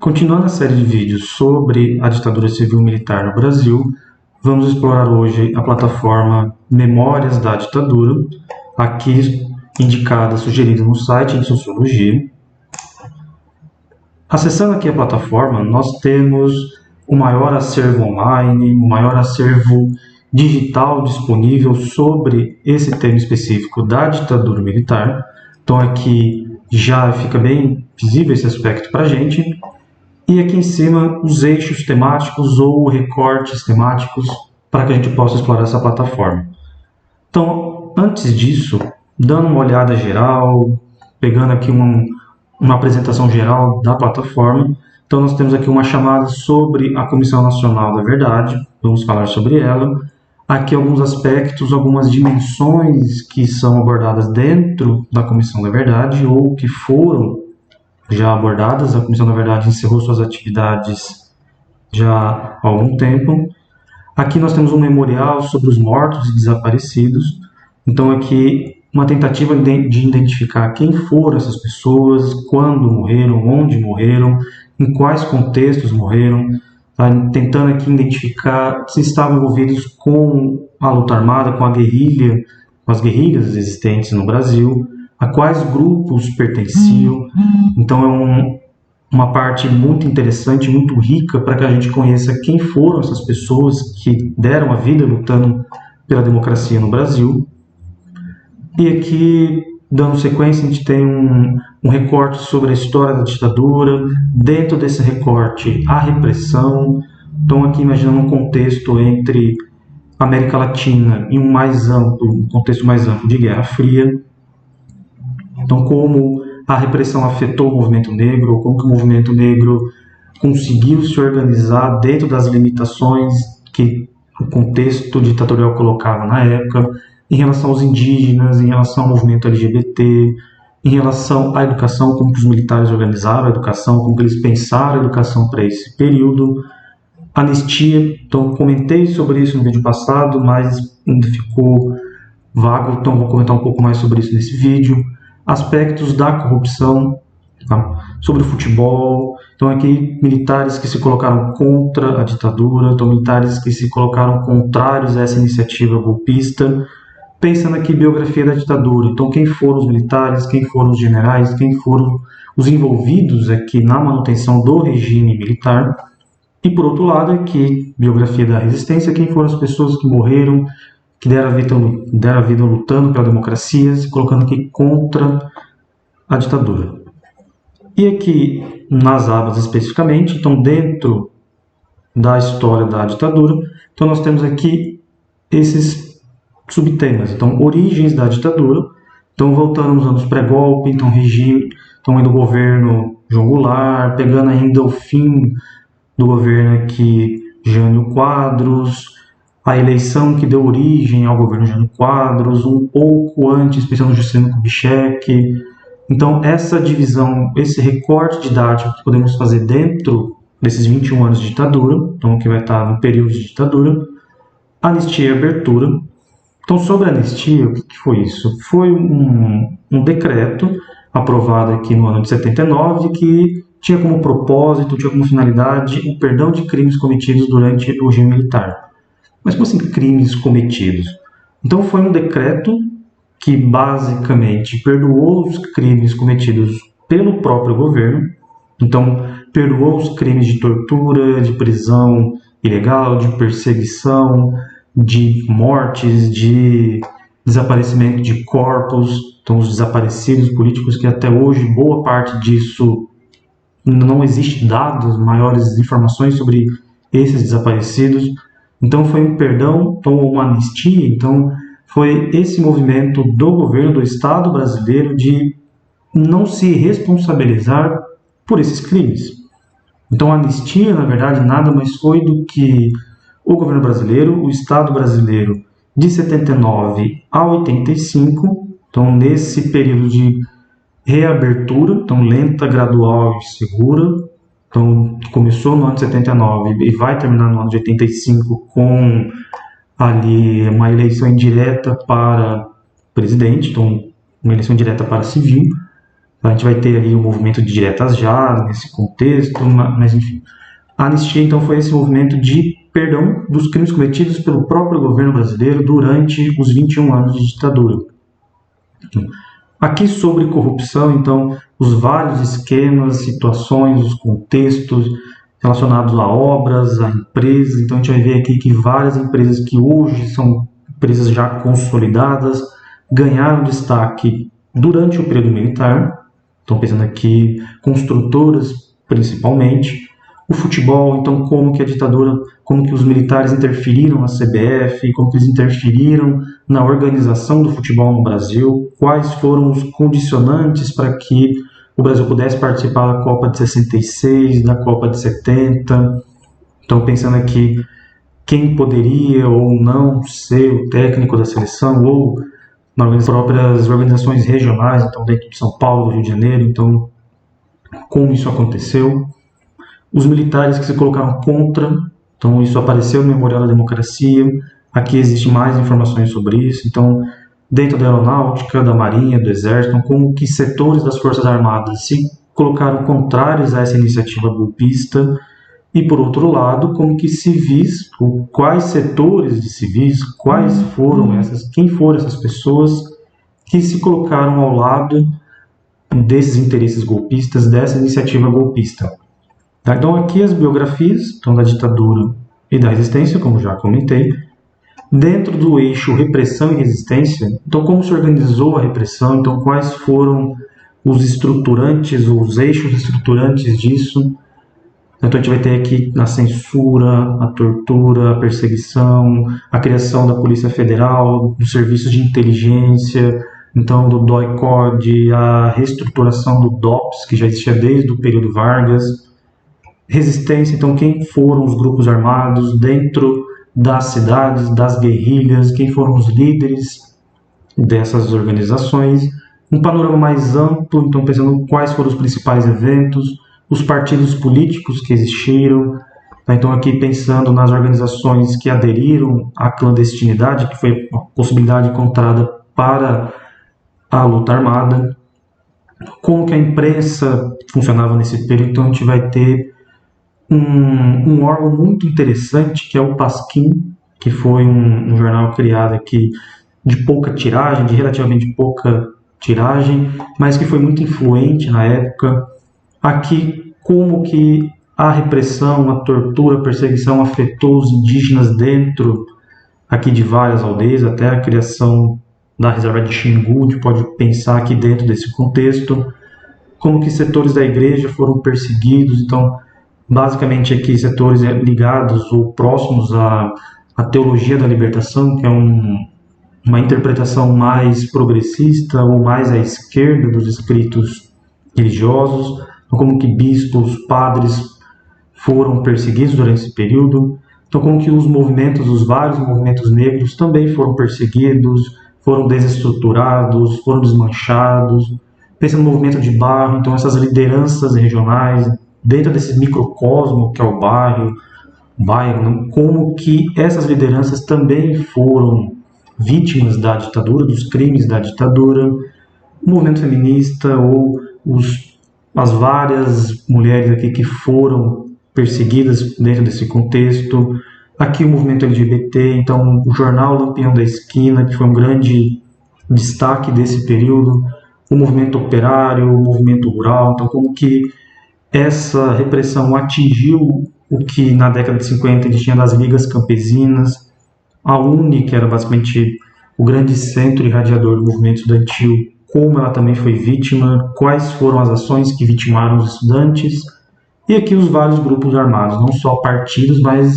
Continuando a série de vídeos sobre a ditadura civil-militar no Brasil, vamos explorar hoje a plataforma Memórias da Ditadura, aqui indicada, sugerida no site de Sociologia. Acessando aqui a plataforma, nós temos o maior acervo online, o maior acervo digital disponível sobre esse tema específico da ditadura militar. Então aqui já fica bem visível esse aspecto para a gente. E aqui em cima os eixos temáticos ou recortes temáticos para que a gente possa explorar essa plataforma. Então, antes disso, dando uma olhada geral, pegando aqui uma apresentação geral da plataforma, então nós temos aqui uma chamada sobre a Comissão Nacional da Verdade, vamos falar sobre ela. Aqui alguns aspectos, algumas dimensões que são abordadas dentro da Comissão da Verdade ou que foram já abordadas. A Comissão da Verdade encerrou suas atividades já há algum tempo. Aqui nós temos um memorial sobre os mortos e desaparecidos. Então aqui uma tentativa de identificar quem foram essas pessoas, quando morreram, onde morreram, em quais contextos morreram, tá? Tentando aqui identificar se estavam envolvidos com a luta armada, com a guerrilha, com as guerrilhas existentes no Brasil, a quais grupos pertenciam. Então é uma parte muito interessante, muito rica, para que a gente conheça quem foram essas pessoas que deram a vida lutando pela democracia no Brasil. E aqui, dando sequência, a gente tem um recorte sobre a história da ditadura, dentro desse recorte a repressão. Então aqui imaginando um contexto entre América Latina e um contexto mais amplo de Guerra Fria. Então, como a repressão afetou o movimento negro, como que o movimento negro conseguiu se organizar dentro das limitações que o contexto ditatorial colocava na época, em relação aos indígenas, em relação ao movimento LGBT, em relação à educação, como que os militares organizaram a educação, como que eles pensaram a educação para esse período. Anistia, então comentei sobre isso no vídeo passado, mas ainda ficou vago, então vou comentar um pouco mais sobre isso nesse vídeo. Aspectos da corrupção, tá? Sobre o futebol. Então aqui militares que se colocaram contra a ditadura, então militares que se colocaram contrários a essa iniciativa golpista. Pensando aqui biografia da ditadura, então quem foram os militares, quem foram os generais, quem foram os envolvidos aqui na manutenção do regime militar. E por outro lado aqui, biografia da resistência, quem foram as pessoas que morreram, que deram a vida lutando pela democracia, se colocando aqui contra a ditadura. E aqui nas abas especificamente, então dentro da história da ditadura, então nós temos aqui esses subtemas. Então, origens da ditadura, então voltando nos anos pré-golpe, então regime, então ainda o governo João Goulart, pegando ainda o fim do governo aqui Jânio Quadros, a eleição que deu origem ao governo Jânio Quadros, um pouco antes, pensando no Juscelino Kubitschek. Então, essa divisão, esse recorte didático que podemos fazer dentro desses 21 anos de ditadura, então que vai estar no período de ditadura, anistia e abertura. Então, sobre a anistia, o que foi isso? Foi um decreto aprovado aqui no ano de 79, que tinha como propósito, tinha como finalidade o perdão de crimes cometidos durante o regime militar. Mas como assim crimes cometidos? Então foi um decreto que basicamente perdoou os crimes cometidos pelo próprio governo. Então perdoou os crimes de tortura, de prisão ilegal, de perseguição, de mortes, de desaparecimento de corpos. Então os desaparecidos políticos, que até hoje boa parte disso não existe dados, maiores informações sobre esses desaparecidos. Então foi um perdão, então uma anistia. Então foi esse movimento do governo do Estado brasileiro de não se responsabilizar por esses crimes. Então a anistia, na verdade, nada mais foi do que o governo brasileiro, o Estado brasileiro, de 79 a 85, então nesse período de reabertura, então lenta, gradual e segura. Então, começou no ano de 79 e vai terminar no ano de 85 com ali uma eleição indireta para presidente, então uma eleição indireta para civil. A gente vai ter aí o movimento de diretas já nesse contexto, mas enfim. A anistia, então, foi esse movimento de perdão dos crimes cometidos pelo próprio governo brasileiro durante os 21 anos de ditadura. Aqui sobre corrupção, então, os vários esquemas, situações, os contextos relacionados a obras, a empresas. Então, a gente vai ver aqui que várias empresas que hoje são empresas já consolidadas ganharam destaque durante o período militar. Estão pensando aqui construtoras, principalmente. O futebol, então, como que a ditadura, como que os militares interferiram na CBF, como que eles interferiram na organização do futebol no Brasil, quais foram os condicionantes para que o Brasil pudesse participar da Copa de 66, da Copa de 70. Então, pensando aqui quem poderia ou não ser o técnico da seleção, ou nas próprias organizações regionais, então dentro de São Paulo, do Rio de Janeiro, então como isso aconteceu. Os militares que se colocaram contra, então isso apareceu no Memorial da Democracia, aqui existe mais informações sobre isso, então dentro da aeronáutica, da marinha, do exército, então, como que setores das forças armadas se colocaram contrários a essa iniciativa golpista, e por outro lado, como que civis, quais setores de civis, quais foram quem foram essas pessoas que se colocaram ao lado desses interesses golpistas, dessa iniciativa golpista. Então aqui as biografias, então, da ditadura e da resistência, como já comentei. Dentro do eixo repressão e resistência, então como se organizou a repressão, então quais foram os estruturantes, os eixos estruturantes disso. Então a gente vai ter aqui a censura, a tortura, a perseguição, a criação da Polícia Federal, dos serviços de inteligência, então do DOI-CODE, a reestruturação do DOPS, que já existia desde o período Vargas. Resistência, então quem foram os grupos armados dentro das cidades, das guerrilhas, quem foram os líderes dessas organizações. Um panorama mais amplo, então pensando quais foram os principais eventos, os partidos políticos que existiram. Então aqui pensando nas organizações que aderiram à clandestinidade, que foi uma possibilidade encontrada para a luta armada. Como que a imprensa funcionava nesse período, então a gente vai ter um órgão muito interessante, que é o Pasquim, que foi um jornal criado aqui de pouca tiragem, de relativamente pouca tiragem, mas que foi muito influente na época. Aqui, como que a repressão, a tortura, a perseguição afetou os indígenas dentro aqui de várias aldeias, até a criação da reserva de Xingu, a gente pode pensar aqui dentro desse contexto. Como que setores da igreja foram perseguidos, então basicamente aqui setores ligados ou próximos à teologia da libertação, que é uma interpretação mais progressista ou mais à esquerda dos escritos religiosos, então, como que bispos, padres foram perseguidos durante esse período, então como que os vários movimentos negros também foram perseguidos, foram desestruturados, foram desmanchados. Pensando no movimento de bairro, então essas lideranças regionais, dentro desse microcosmo que é o bairro, como que essas lideranças também foram vítimas da ditadura, dos crimes da ditadura. O movimento feminista ou as várias mulheres aqui que foram perseguidas dentro desse contexto. Aqui o movimento LGBT, então o jornal Lampião da Esquina, que foi um grande destaque desse período. O movimento operário, o movimento rural, então como que essa repressão atingiu o que na década de 50 a gente tinha das ligas campesinas, a UNE, que era basicamente o grande centro irradiador do movimento estudantil, como ela também foi vítima, quais foram as ações que vitimaram os estudantes, e aqui os vários grupos armados, não só partidos, mas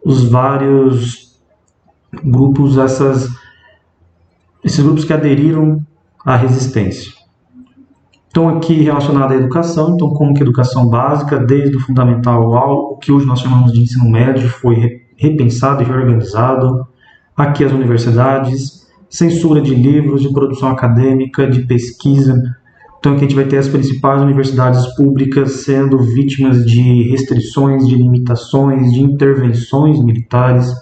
os vários grupos, esses grupos que aderiram à resistência. Então aqui relacionado à educação, então como que a educação básica, desde o fundamental ao que hoje nós chamamos de ensino médio, foi repensado e reorganizado. Aqui as universidades, censura de livros, de produção acadêmica, de pesquisa. Então aqui a gente vai ter as principais universidades públicas sendo vítimas de restrições, de limitações, de intervenções militares.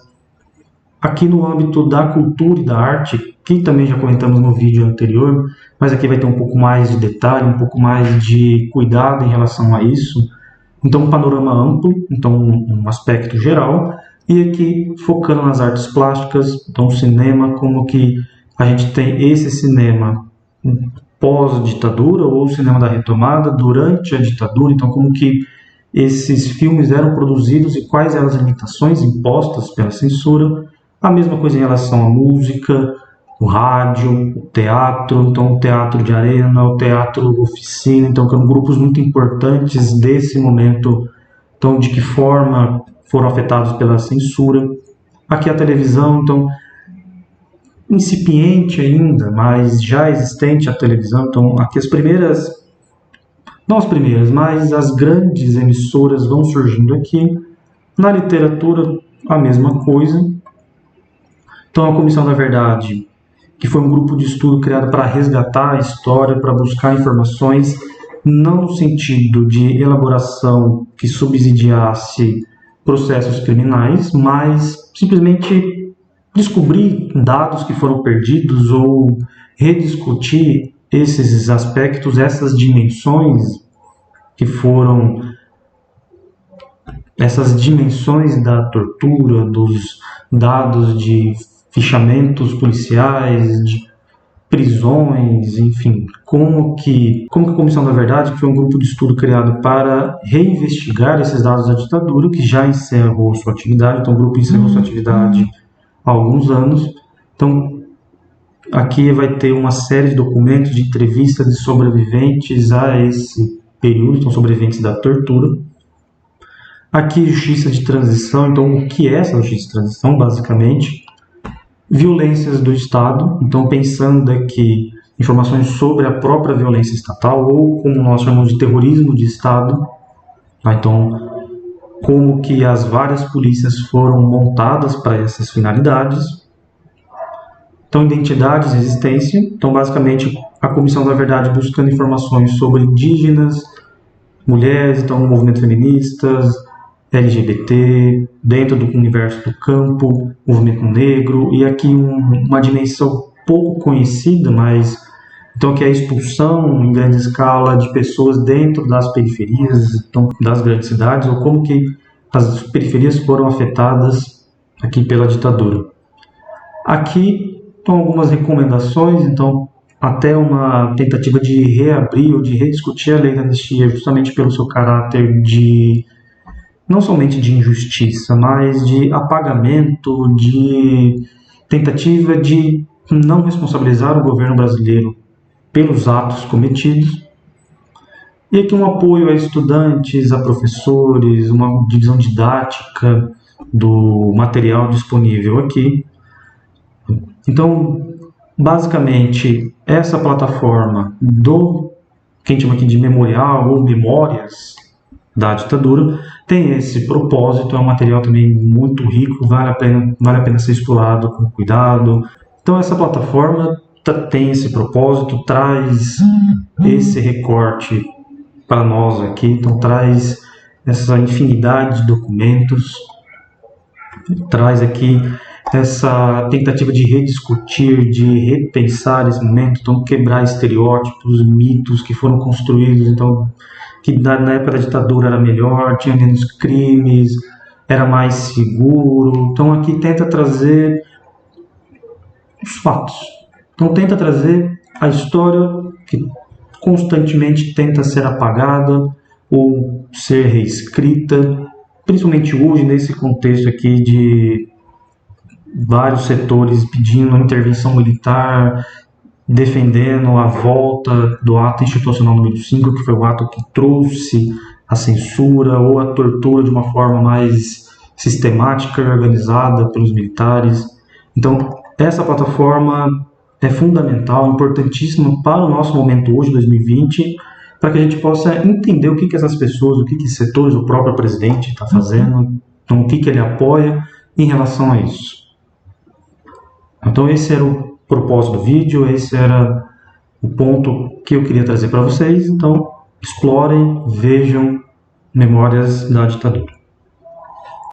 Aqui no âmbito da cultura e da arte, que também já comentamos no vídeo anterior, mas aqui vai ter um pouco mais de detalhe, um pouco mais de cuidado em relação a isso. Então, um panorama amplo, então um aspecto geral, e aqui focando nas artes plásticas, então o cinema, como que a gente tem esse cinema pós-ditadura ou o cinema da retomada durante a ditadura, então como que esses filmes eram produzidos e quais eram as limitações impostas pela censura. A mesma coisa em relação à música, o rádio, o teatro, então o teatro de arena, o teatro oficina, então que eram grupos muito importantes desse momento, então de que forma foram afetados pela censura. Aqui a televisão, então incipiente ainda, mas já existente a televisão, então aqui as primeiras, não as primeiras, mas as grandes emissoras vão surgindo aqui. Na literatura, a mesma coisa. Então a Comissão da Verdade, que foi um grupo de estudo criado para resgatar a história, para buscar informações, não no sentido de elaboração que subsidiasse processos criminais, mas simplesmente descobrir dados que foram perdidos ou rediscutir esses aspectos, essas dimensões que foram essas dimensões da tortura, dos dados de fichamentos policiais, de prisões, enfim, como que a Comissão da Verdade, que foi um grupo de estudo criado para reinvestigar esses dados da ditadura, que já encerrou sua atividade, então o grupo encerrou sua atividade há alguns anos. Então, aqui vai ter uma série de documentos, de entrevistas de sobreviventes a esse período, então sobreviventes da tortura. Aqui, justiça de transição, então o que é essa justiça de transição, basicamente? Violências do Estado, então pensando aqui informações sobre a própria violência estatal, ou como nós chamamos de terrorismo de Estado, tá? Então como que as várias polícias foram montadas para essas finalidades. Então identidades e resistência, então basicamente a Comissão da Verdade buscando informações sobre indígenas, mulheres, então movimentos feministas, LGBT, dentro do universo do campo, movimento negro, e aqui uma dimensão pouco conhecida, mas então que é a expulsão em grande escala de pessoas dentro das periferias, então, das grandes cidades, ou como que as periferias foram afetadas aqui pela ditadura. Aqui estão algumas recomendações, então até uma tentativa de reabrir ou de rediscutir a lei da anistia, justamente pelo seu caráter de não somente de injustiça, mas de apagamento, de tentativa de não responsabilizar o governo brasileiro pelos atos cometidos. E aqui um apoio a estudantes, a professores, uma divisão didática do material disponível aqui. Então, basicamente, essa plataforma que a gente chama aqui de memorial ou memórias da ditadura, tem esse propósito, é um material também muito rico, vale a pena ser explorado com cuidado. Então essa plataforma tem esse propósito, traz esse recorte para nós aqui, então traz essa infinidade de documentos, traz aqui essa tentativa de rediscutir, de repensar esse momento, então quebrar estereótipos, mitos que foram construídos, então que na época da ditadura era melhor, tinha menos crimes, era mais seguro. Então aqui tenta trazer os fatos. Então tenta trazer a história que constantemente tenta ser apagada ou ser reescrita, principalmente hoje nesse contexto aqui de vários setores pedindo a intervenção militar, defendendo a volta do ato institucional número 5, que foi o ato que trouxe a censura ou a tortura de uma forma mais sistemática e organizada pelos militares. Então, essa plataforma é fundamental, importantíssima para o nosso momento hoje, 2020, para que a gente possa entender o que essas pessoas, o que esses setores, o próprio presidente está fazendo, então, o que ele apoia em relação a isso. Então, esse era o propósito do vídeo, esse era o ponto que eu queria trazer para vocês. Então, explorem, vejam Memórias da Ditadura.